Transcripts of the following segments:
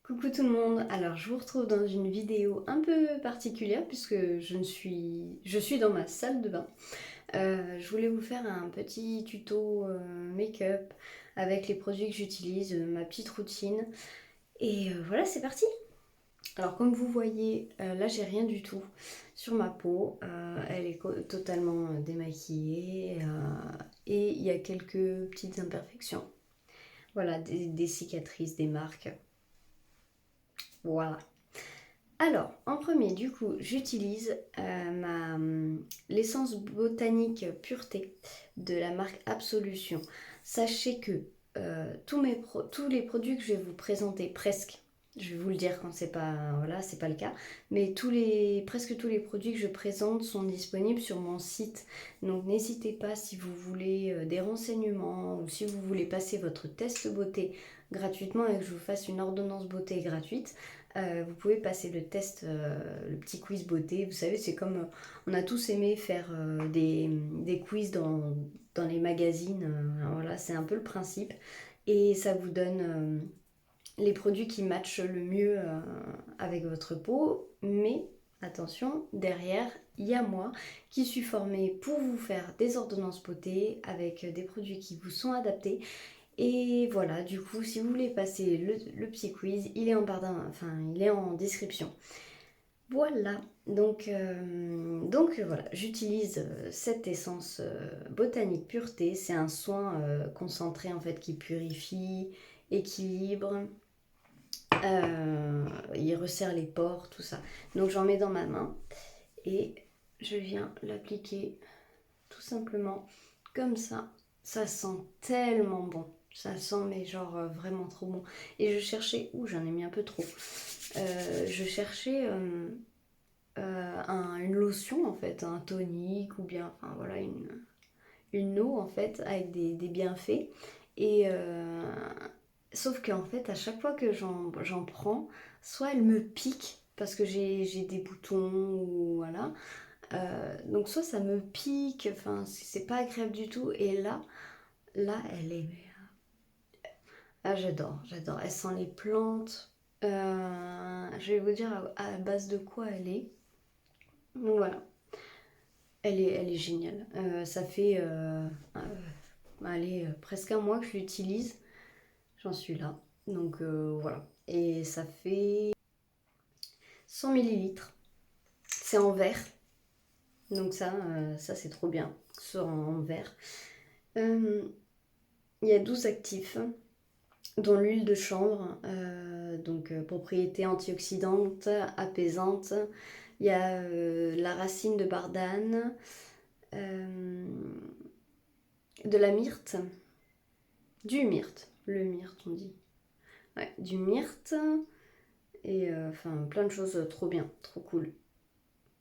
Coucou tout le monde, alors je vous retrouve dans une vidéo un peu particulière puisque je suis dans ma salle de bain. Je voulais vous faire un petit tuto make-up avec les produits que j'utilise, ma petite routine. Et voilà, c'est parti. Alors comme vous voyez, là j'ai rien du tout sur ma peau. Elle est totalement démaquillée et il y a quelques petites imperfections. Voilà, des cicatrices, des marques. Voilà. Alors, en premier, du coup, j'utilise l'essence botanique pureté de la marque Absolution. Sachez que tous les produits que je vais vous présenter, presque, je vais vous le dire quand c'est pas, voilà, c'est pas le cas, mais presque tous les produits que je présente sont disponibles sur mon site. Donc n'hésitez pas si vous voulez des renseignements ou si vous voulez passer votre test beauté gratuitement et que je vous fasse une ordonnance beauté gratuite. Vous pouvez passer le test, le petit quiz beauté. Vous savez, c'est comme on a tous aimé faire des quiz dans les magazines. Voilà, c'est un peu le principe. Et ça vous donne les produits qui matchent le mieux avec votre peau. Mais attention, derrière, il y a moi qui suis formée pour vous faire des ordonnances beauté avec des produits qui vous sont adaptés. Et voilà, du coup, si vous voulez passer le petit quiz, il est en description. Voilà, donc voilà, j'utilise cette essence botanique pureté. C'est un soin concentré en fait qui purifie, équilibre, il resserre les pores, tout ça. Donc j'en mets dans ma main et je viens l'appliquer tout simplement comme ça. Ça sent tellement bon. Ça sent mais genre vraiment trop bon. Et je cherchais, j'en ai mis un peu trop. Je cherchais une lotion en fait, un tonique ou bien, enfin voilà, une eau en fait avec des bienfaits. Et sauf qu'en fait, à chaque fois que j'en prends, soit elle me pique parce que j'ai des boutons ou voilà. Donc soit ça me pique, enfin c'est pas agréable du tout. Et là elle est... Ah j'adore. Elle sent les plantes. Je vais vous dire à base de quoi elle est. Donc voilà, elle est géniale. Ça fait allez, presque un mois que je l'utilise. J'en suis là. Donc voilà. Et ça fait 100 millilitres. C'est en verre. Donc ça c'est trop bien. C'est en verre. Il y a 12 actifs, dont l'huile de chanvre, donc propriété antioxydante, apaisante. Il y a la racine de bardane, euh, de la myrte, du myrte, le myrte on dit. Ouais, du myrte et enfin plein de choses trop bien, trop cool.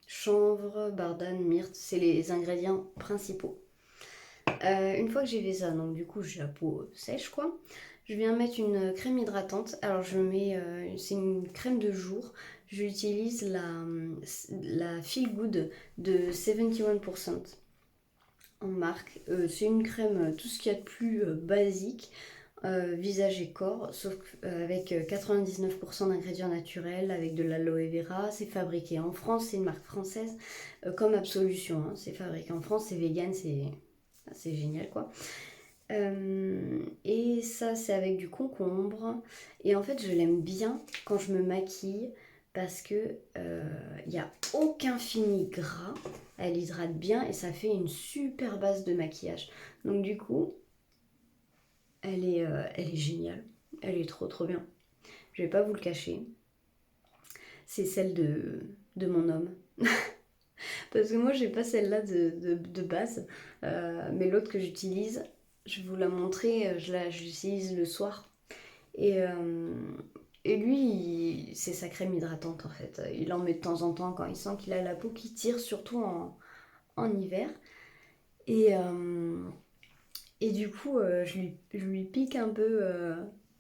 Chanvre, bardane, myrte, c'est les ingrédients principaux. Une fois que j'ai fait ça, donc du coup j'ai la peau sèche quoi. Je viens mettre une crème hydratante. Alors je mets, c'est une crème de jour. J'utilise la Feel Good de 71% en marque. C'est une crème, tout ce qu'il y a de plus basique, visage et corps, sauf avec 99% d'ingrédients naturels, avec de l'aloe vera. C'est fabriqué en France, c'est une marque française, comme Absolution. Hein. C'est fabriqué en France, c'est vegan, c'est génial quoi. Et ça c'est avec du concombre. Et en fait je l'aime bien quand je me maquille parce que il n'y a aucun fini gras. Elle hydrate bien et ça fait une super base de maquillage. Donc du coup elle est géniale. Elle est trop bien. Je vais pas vous le cacher. C'est celle de mon homme. Parce que moi j'ai pas celle-là de base. Mais l'autre que j'utilise, je vais vous la montrer, j'utilise le soir. Et, euh, et lui, c'est sa crème hydratante en fait. Il en met de temps en temps quand il sent qu'il a la peau qui tire, surtout en hiver. Et, euh, et du coup, je lui pique un peu.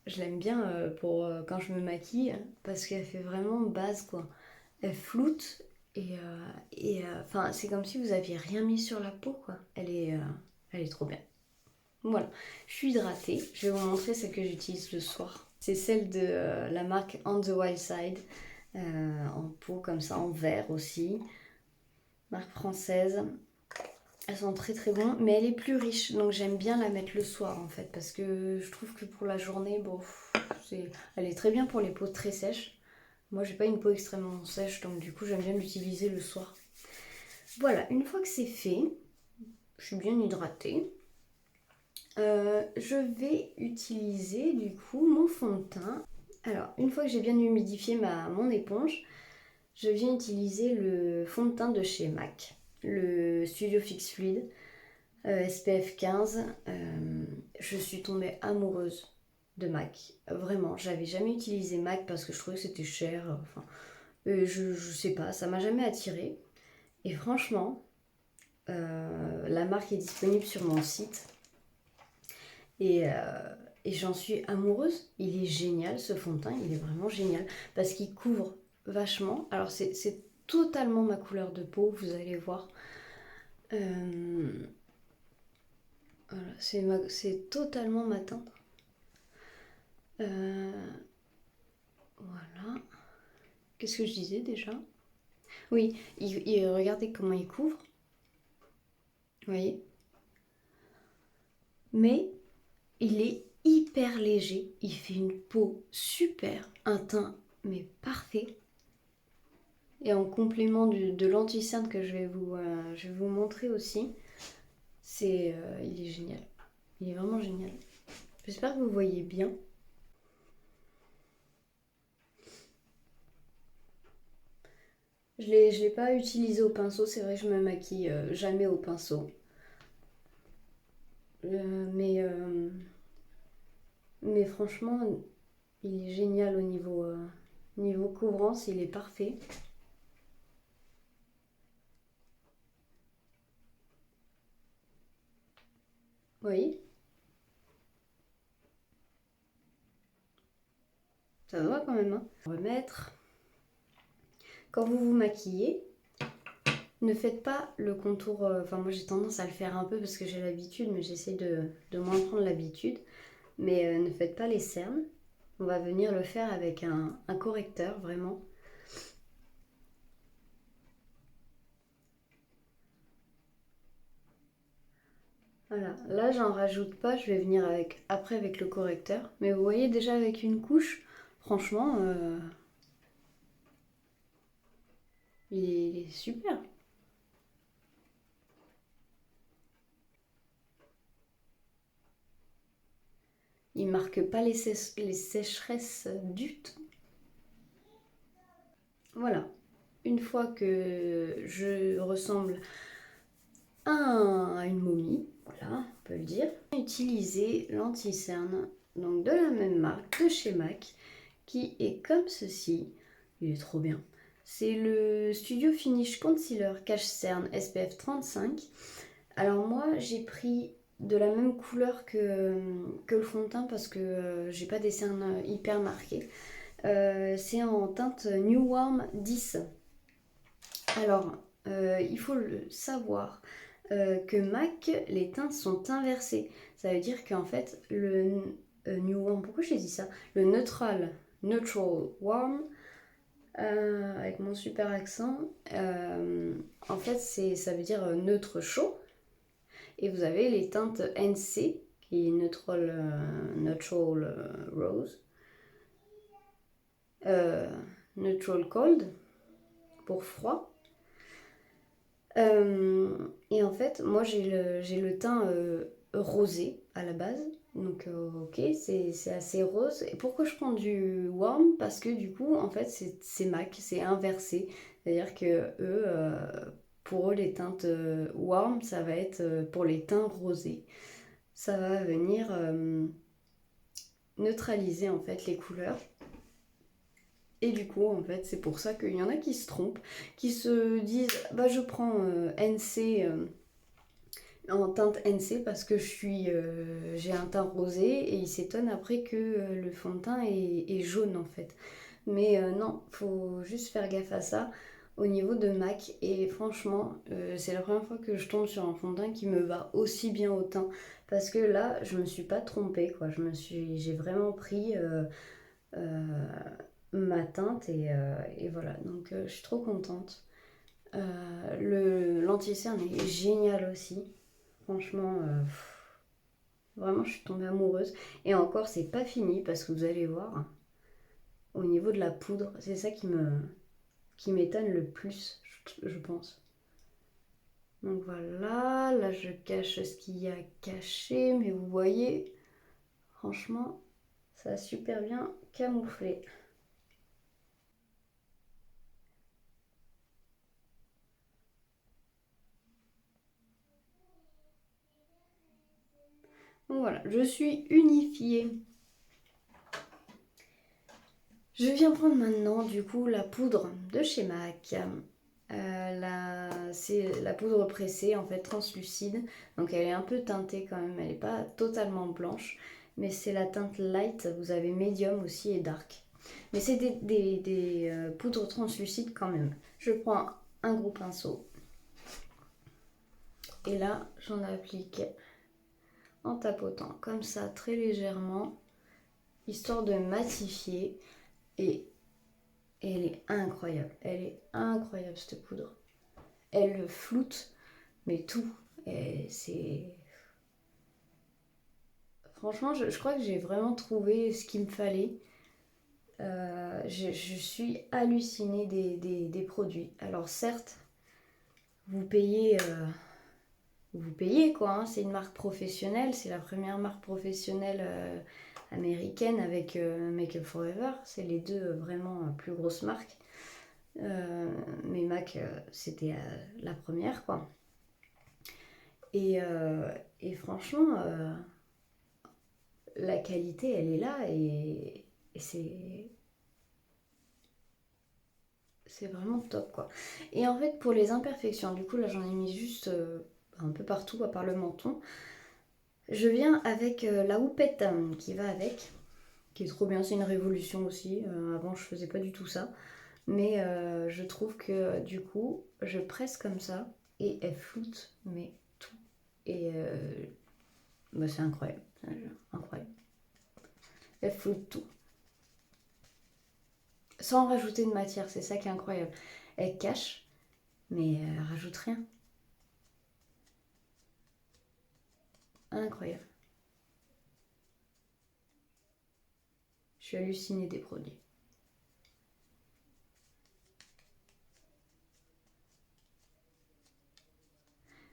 Je l'aime bien pour quand je me maquille parce qu'elle fait vraiment base quoi. Elle floute enfin, c'est comme si vous aviez rien mis sur la peau quoi. Elle est trop bien. Voilà, je suis hydratée. Je vais vous montrer celle que j'utilise le soir. C'est celle de la marque On the Wild Side, en pot comme ça, en verre aussi. Marque française. Elles sont très très bonnes, mais elle est plus riche, donc j'aime bien la mettre le soir en fait, parce que je trouve que pour la journée, bon, elle est très bien pour les peaux très sèches. Moi j'ai pas une peau extrêmement sèche, donc du coup j'aime bien l'utiliser le soir. Voilà, une fois que c'est fait, je suis bien hydratée. Je vais utiliser du coup mon fond de teint. Alors, une fois que j'ai bien humidifié mon éponge, je viens utiliser le fond de teint de chez MAC, le Studio Fix Fluid SPF 15. Je suis tombée amoureuse de MAC. Vraiment, j'avais jamais utilisé MAC parce que je trouvais que c'était cher. Enfin, je sais pas, ça m'a jamais attirée. Et franchement, la marque est disponible sur mon site. Et, j'en suis amoureuse. Il est génial ce fond de teint, il est vraiment génial. Parce qu'il couvre vachement. Alors c'est totalement ma couleur de peau, vous allez voir. Voilà, c'est totalement ma teinte. Voilà. Qu'est-ce que je disais déjà? Oui, regardez comment il couvre. Vous voyez? Mais il est hyper léger. Il fait une peau super. Un teint, mais parfait. Et en complément de l'anti-cerne que je vais vous montrer aussi, il est génial. Il est vraiment génial. J'espère que vous voyez bien. Je l'ai pas utilisé au pinceau, c'est vrai que je me maquille jamais au pinceau. Mais franchement, il est génial au niveau couvrance, il est parfait. Vous voyez? Ça va quand même, hein. Remettre. Quand vous vous maquillez, ne faites pas le contour. Enfin, moi j'ai tendance à le faire un peu parce que j'ai l'habitude, mais j'essaie de moins prendre l'habitude. Mais ne faites pas les cernes. On va venir le faire avec un correcteur, vraiment. Voilà, là j'en rajoute pas, je vais venir après avec le correcteur. Mais vous voyez déjà avec une couche, franchement, il est super. Il marque pas les sécheresses du tout. Voilà, une fois que je ressemble à une momie, voilà, on peut le dire, utiliser l'anti-cerne, donc de la même marque, de chez MAC, qui est comme ceci. Il est trop bien. C'est le Studio Finish Concealer Cache Cerne SPF 35. Alors moi, j'ai pris de la même couleur que le fond de teint parce que j'ai pas des cernes hyper marquées. C'est en teinte New Warm 10. Alors, il faut le savoir que MAC, les teintes sont inversées. Ça veut dire qu'en fait, le New Warm, pourquoi j'ai dit ça? Le Neutral Warm, avec mon super accent, en fait, ça veut dire neutre chaud. Et vous avez les teintes NC, qui est Neutral Rose, Neutral Cold, pour froid. Et en fait, moi j'ai le teint rosé à la base. Donc ok, c'est assez rose. Et pourquoi je prends du warm? Parce que du coup, en fait, c'est MAC, c'est inversé. C'est-à-dire que eux, pour eux, les teintes warm, ça va être pour les teints rosés. Ça va venir neutraliser en fait les couleurs. Et du coup, en fait, c'est pour ça qu'il y en a qui se trompent, qui se disent bah je prends NC en teinte NC parce que j'ai un teint rosé, et ils s'étonnent après que le fond de teint est jaune en fait. Mais non, faut juste faire gaffe à ça. au niveau de MAC. Et franchement, c'est la première fois que je tombe sur un fond de teint qui me va aussi bien au teint. Parce que là, je me suis pas trompée, quoi. J'ai vraiment pris euh, ma teinte et voilà. Donc, je suis trop contente. Le l'anti-cerne est génial aussi. Franchement, vraiment, je suis tombée amoureuse. Et encore, c'est pas fini parce que vous allez voir, hein, au niveau de la poudre, c'est ça qui m'étonne le plus, je pense. Donc voilà, là je cache ce qu'il y a caché, mais vous voyez, franchement, ça a super bien camouflé. Donc voilà, je suis unifiée. Je viens prendre maintenant du coup la poudre de chez MAC. C'est la poudre pressée en fait translucide, donc elle est un peu teintée quand même, elle n'est pas totalement blanche, mais c'est la teinte light. Vous avez médium aussi et dark, mais c'est des poudres translucides quand même. Je prends un gros pinceau et là j'en applique en tapotant comme ça très légèrement, histoire de matifier. Et elle est incroyable, cette poudre. Elle floute, mais tout. Et c'est... Franchement, je crois que j'ai vraiment trouvé ce qu'il me fallait. Je suis hallucinée des produits. Alors certes, vous payez, vous payez quoi, hein. C'est une marque professionnelle, c'est la première marque professionnelle américaine avec Make Up Forever. C'est les deux vraiment plus grosses marques. Mais MAC, c'était la première quoi. Et franchement, la qualité, elle est là et c'est vraiment top quoi. Et en fait, pour les imperfections, du coup, là j'en ai mis juste un peu partout, à part le menton. Je viens avec la houppette qui va avec, qui est trop bien, c'est une révolution aussi. Avant, je faisais pas du tout ça. Mais je trouve que du coup, je presse comme ça et elle floute, mais tout. Et bah, c'est incroyable, incroyable. Elle floute tout. Sans rajouter de matière, c'est ça qui est incroyable. Elle cache, mais elle rajoute rien. Incroyable. Je suis hallucinée des produits.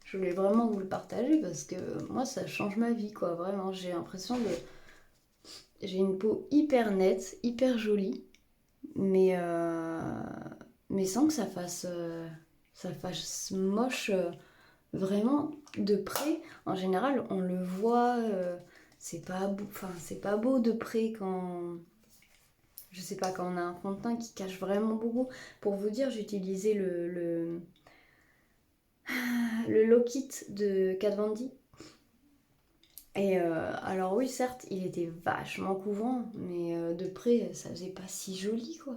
Je voulais vraiment vous le partager parce que moi, ça change ma vie, quoi. Vraiment, j'ai l'impression de... J'ai une peau hyper nette, hyper jolie, mais, mais sans que ça fasse moche. Vraiment de près, en général, on le voit, c'est pas beau, enfin, c'est pas beau de près quand, je sais pas, quand on a un fond de teint qui cache vraiment beaucoup. Pour vous dire, j'utilisais le Lock It de Kat Von D. Et alors oui, certes, il était vachement couvrant, mais de près, ça faisait pas si joli, quoi.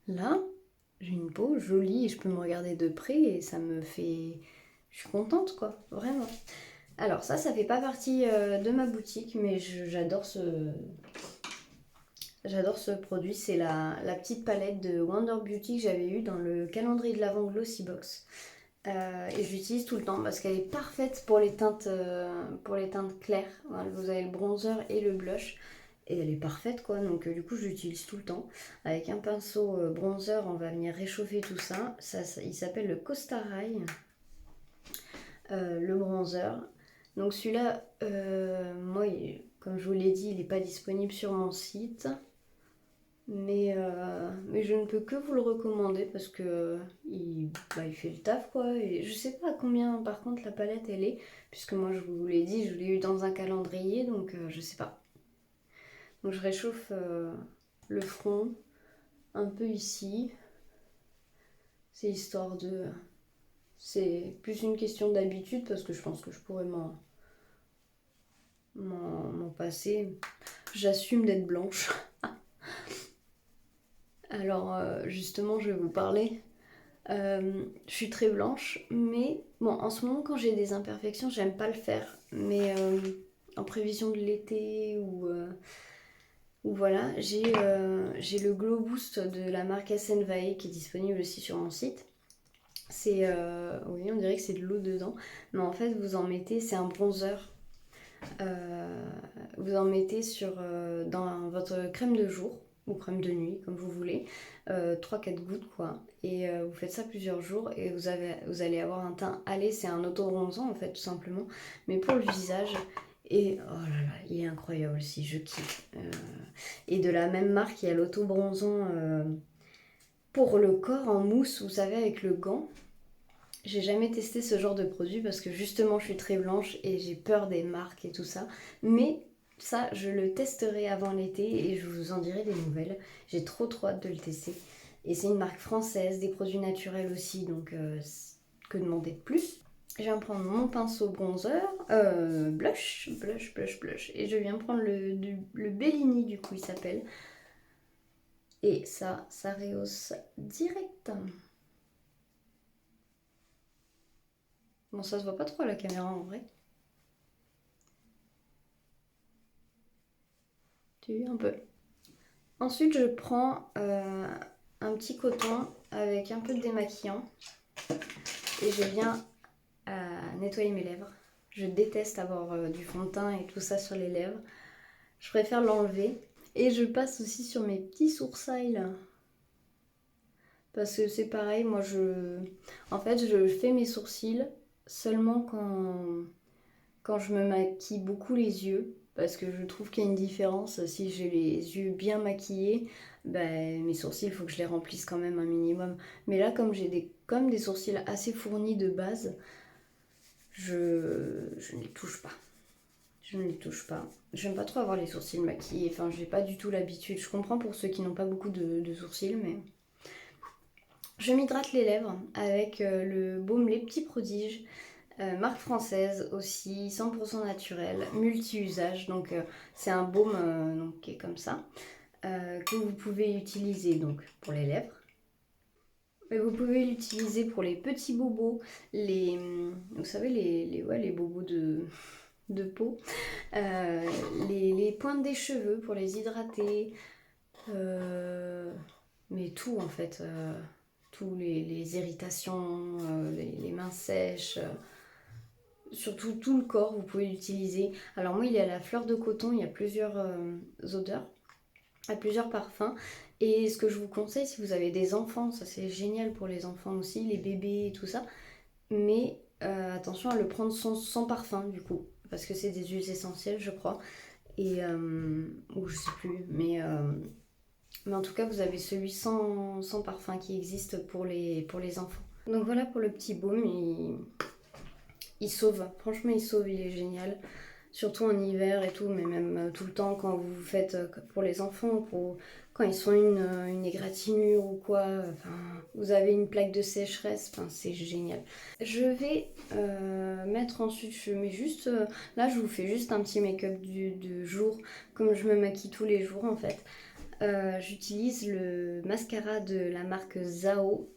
Là, j'ai une peau jolie et je peux me regarder de près et ça me fait... Je suis contente, quoi, vraiment. Alors ça fait pas partie de ma boutique, mais j'adore ce produit. C'est la petite palette de Wonder Beauty que j'avais eue dans le calendrier de l'Avent Glossy Box. Et j'utilise tout le temps parce qu'elle est parfaite pour pour les teintes claires. Voilà, vous avez le bronzer et le blush. Et elle est parfaite quoi, donc du coup je l'utilise tout le temps. Avec un pinceau bronzer, on va venir réchauffer tout ça. Il s'appelle le Costa Rail, le bronzer. Donc celui-là, moi, comme je vous l'ai dit, il n'est pas disponible sur mon site. Mais je ne peux que vous le recommander parce que il fait le taf quoi. Et je sais pas à combien par contre la palette elle est, puisque moi je vous l'ai dit, je l'ai eu dans un calendrier, donc je sais pas. Donc je réchauffe le front un peu ici. C'est histoire de... C'est plus une question d'habitude parce que je pense que je pourrais m'en passer. J'assume d'être blanche. Alors justement, je vais vous parler Je suis très blanche, mais bon, en ce moment, quand j'ai des imperfections, j'aime pas le faire. Mais en prévision de l'été ou voilà, j'ai le Glow Boost de la marque Essenvae qui est disponible aussi sur mon site. C'est, oui, on dirait que c'est de l'eau dedans, mais en fait, vous en mettez, c'est un bronzer. Vous en mettez dans votre crème de jour ou crème de nuit, comme vous voulez, 3-4 gouttes quoi. Et vous faites ça plusieurs jours et vous allez avoir un teint hâlé, c'est un auto-bronzant en fait tout simplement, mais pour le visage. Et oh là là, il est incroyable aussi, je kiffe. Et de la même marque, il y a l'auto-bronzant pour le corps en mousse, vous savez, avec le gant. J'ai jamais testé ce genre de produit parce que justement je suis très blanche et j'ai peur des marques et tout ça. Mais ça, je le testerai avant l'été et je vous en dirai des nouvelles. J'ai trop hâte de le tester. Et c'est une marque française, des produits naturels aussi, donc que demander de plus. Je viens prendre mon pinceau bronzer, blush. Et je viens prendre le Bellini du coup il s'appelle. Et ça rehausse direct. Bon, ça se voit pas trop à la caméra en vrai. Tu vois un peu. Ensuite, je prends un petit coton avec un peu de démaquillant et je viens nettoyer mes lèvres. Je déteste avoir du fond de teint et tout ça sur les lèvres. Je préfère l'enlever. Et je passe aussi sur mes petits sourcils là. Parce que c'est pareil, en fait, je fais mes sourcils seulement quand je me maquille beaucoup les yeux, parce que je trouve qu'il y a une différence. Si j'ai les yeux bien maquillés, ben, mes sourcils, il faut que je les remplisse quand même un minimum. Mais là, comme j'ai comme des sourcils assez fournis de base, je ne les touche pas. Je ne les touche pas. J'aime pas trop avoir les sourcils maquillés, enfin, j'ai pas du tout l'habitude. Je comprends pour ceux qui n'ont pas beaucoup de sourcils, mais... Je m'hydrate les lèvres avec le baume Les Petits Prodiges. Marque française aussi, 100% naturel, multi-usage. Donc c'est un baume donc, qui est comme ça, que vous pouvez utiliser donc pour les lèvres. Mais vous pouvez l'utiliser pour les petits bobos, vous savez ouais, les bobos de peau, les pointes des cheveux pour les hydrater, mais tout en fait, tous les irritations, les mains sèches. Surtout tout le corps, vous pouvez l'utiliser. Alors moi, il y a la fleur de coton, il y a plusieurs odeurs, il y a plusieurs parfums. Et ce que je vous conseille, si vous avez des enfants, ça c'est génial pour les enfants aussi, les bébés et tout ça. Mais attention à le prendre sans parfum du coup, parce que c'est des huiles essentielles, je crois. Et, ou je sais plus, mais en tout cas, vous avez celui sans parfum qui existe pour les enfants. Donc voilà pour le petit baume, il sauve, franchement il sauve, il est génial. Surtout en hiver et tout, mais même tout le temps quand vous faites pour les enfants, quand ils sont une égratignure ou quoi, enfin, vous avez une plaque de sécheresse, enfin, c'est génial. Je vais mettre ensuite, je mets juste, là je vous fais juste un petit make-up de jour, comme je me maquille tous les jours en fait. J'utilise le mascara de la marque Zao,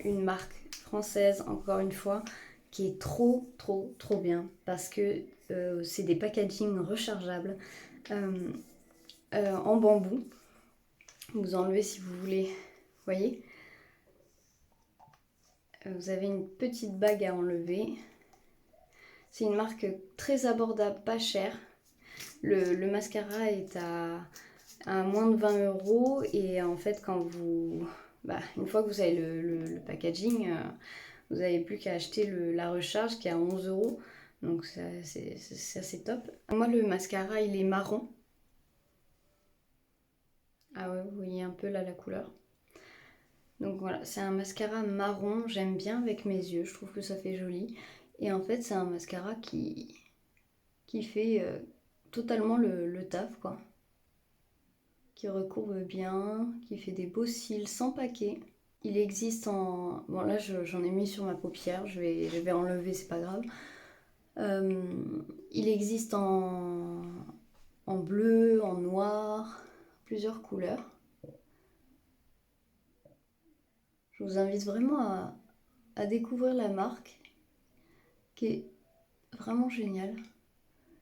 une marque française encore une fois, qui est trop bien parce que c'est des packaging rechargeables en bambou. Vous enlevez si vous voulez, vous voyez. Vous avez une petite bague à enlever. C'est une marque très abordable, pas chère. Le mascara est à moins de 20 € et en fait quand une fois que vous avez le packaging, vous n'avez plus qu'à acheter la recharge qui est à 11 €. Donc c'est assez top. Moi le mascara il est marron. Ah ouais, vous voyez un peu là la couleur. Donc voilà, c'est un mascara marron, j'aime bien avec mes yeux, je trouve que ça fait joli. Et en fait c'est un mascara qui fait totalement le taf quoi. Qui recourbe bien, qui fait des beaux cils sans paquet. Il existe en... Bon là j'en ai mis sur ma paupière, je vais enlever, c'est pas grave. Il existe en bleu, en noir, plusieurs couleurs. Je vous invite vraiment à découvrir la marque qui est vraiment géniale.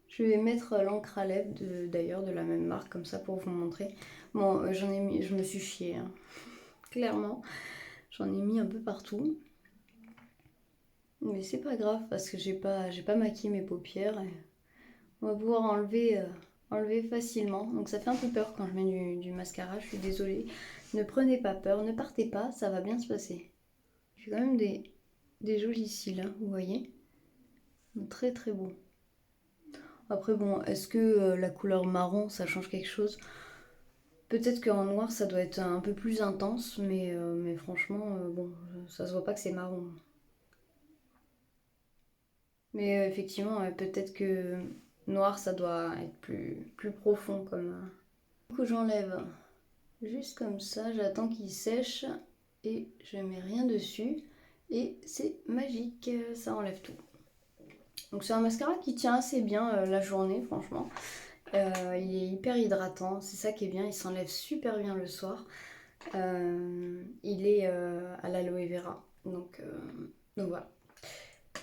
Je vais mettre l'encre à lèvres d'ailleurs de la même marque comme ça pour vous montrer. Bon, je me suis chiée, hein. Clairement. J'en ai mis un peu partout. Mais c'est pas grave parce que j'ai pas maquillé mes paupières. Et on va pouvoir enlever facilement. Donc ça fait un peu peur quand je mets du mascara, je suis désolée. Ne prenez pas peur, ne partez pas, ça va bien se passer. J'ai quand même des jolis cils, hein, vous voyez. Très très beau. Après bon, est-ce que la couleur marron ça change quelque chose? Peut-être qu'en noir ça doit être un peu plus intense, mais franchement, bon, ça se voit pas que c'est marron. Mais effectivement, peut-être que noir ça doit être plus profond comme. Du coup, j'enlève juste comme ça, j'attends qu'il sèche et je mets rien dessus. Et c'est magique, ça enlève tout. Donc c'est un mascara qui tient assez bien la journée, franchement. Il est hyper hydratant, c'est ça qui est bien, il s'enlève super bien le soir. Il est à l'aloe vera, donc voilà.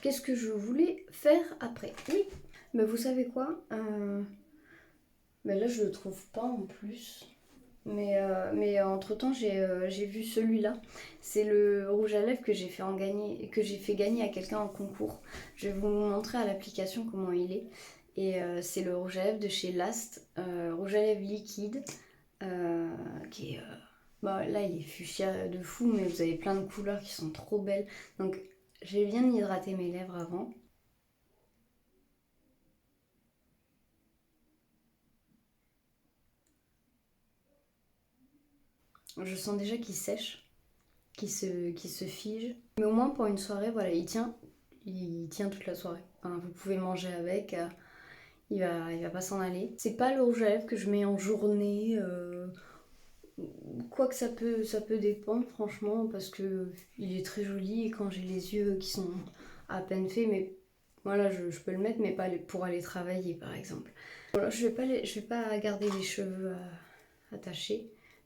Qu'est-ce que je voulais faire après? Oui, mais vous savez quoi? Mais là je le trouve pas en plus. Mais entre-temps, j'ai vu celui-là. C'est le rouge à lèvres que j'ai fait gagner à quelqu'un en concours. Je vais vous montrer à l'application comment il est. Et c'est le rouge à lèvres de chez Last, rouge à lèvres liquide, qui est... bah, là, il est fuchsia de fou, mais vous avez plein de couleurs qui sont trop belles. Donc, j'ai bien hydraté mes lèvres avant. Je sens déjà qu'il sèche, qu'il se fige. Mais au moins pour une soirée, voilà, il tient toute la soirée. Enfin, vous pouvez manger avec, il va pas s'en aller. C'est pas le rouge à lèvres que je mets en journée, quoique ça peut dépendre franchement, parce que il est très joli et quand j'ai les yeux qui sont à peine faits, mais voilà, je peux le mettre, mais pas pour aller travailler par exemple. Voilà, je vais pas garder les cheveux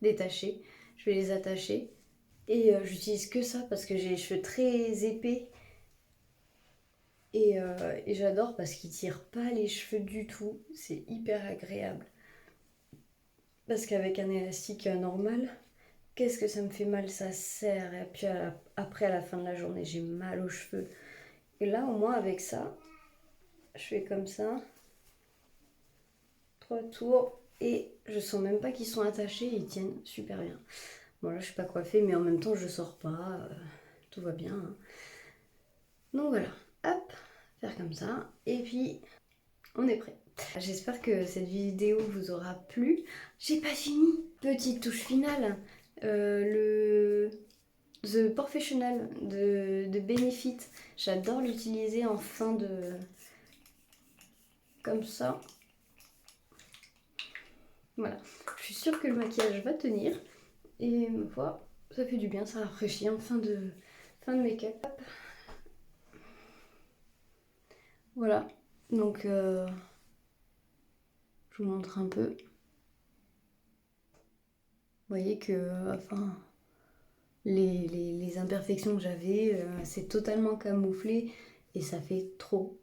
détachés, je vais les attacher. Et j'utilise que ça parce que j'ai les cheveux très épais et j'adore parce qu'ils tirent pas les cheveux du tout. C'est hyper agréable. Parce qu'avec un élastique normal, qu'est-ce que ça me fait mal, ça serre. Et puis après, à la fin de la journée, j'ai mal aux cheveux. Et là, au moins, avec ça, je fais comme ça, 3 tours, et je sens même pas qu'ils sont attachés, ils tiennent super bien. Bon, là, je suis pas coiffée, mais en même temps, je sors pas, tout va bien, hein. Donc voilà, hop, faire comme ça, et puis on est prêt. J'espère que cette vidéo vous aura plu. J'ai pas fini. Petite touche finale, le The Professional de Benefit. J'adore l'utiliser en fin de... comme ça. Voilà. Je suis sûre que le maquillage va tenir. Et ma foi, ça fait du bien, ça rafraîchit en fin de make-up. Voilà. Donc, je vous montre un peu. Vous voyez que, enfin, les imperfections que j'avais, c'est totalement camouflé et ça fait trop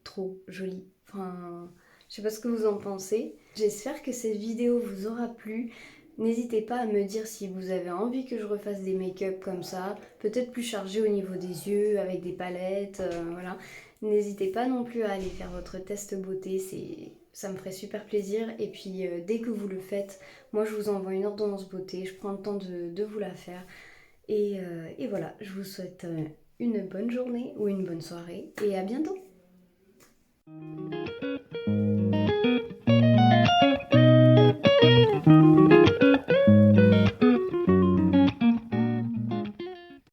joli. Enfin, je sais pas ce que vous en pensez. J'espère que cette vidéo vous aura plu. N'hésitez pas à me dire si vous avez envie que je refasse des make-up comme ça, peut-être plus chargés au niveau des yeux, avec des palettes, voilà. N'hésitez pas non plus à aller faire votre test beauté, ça me ferait super plaisir. Et puis dès que vous le faites, moi je vous envoie une ordonnance beauté, je prends le temps de vous la faire. Et voilà, je vous souhaite une bonne journée ou une bonne soirée et à bientôt.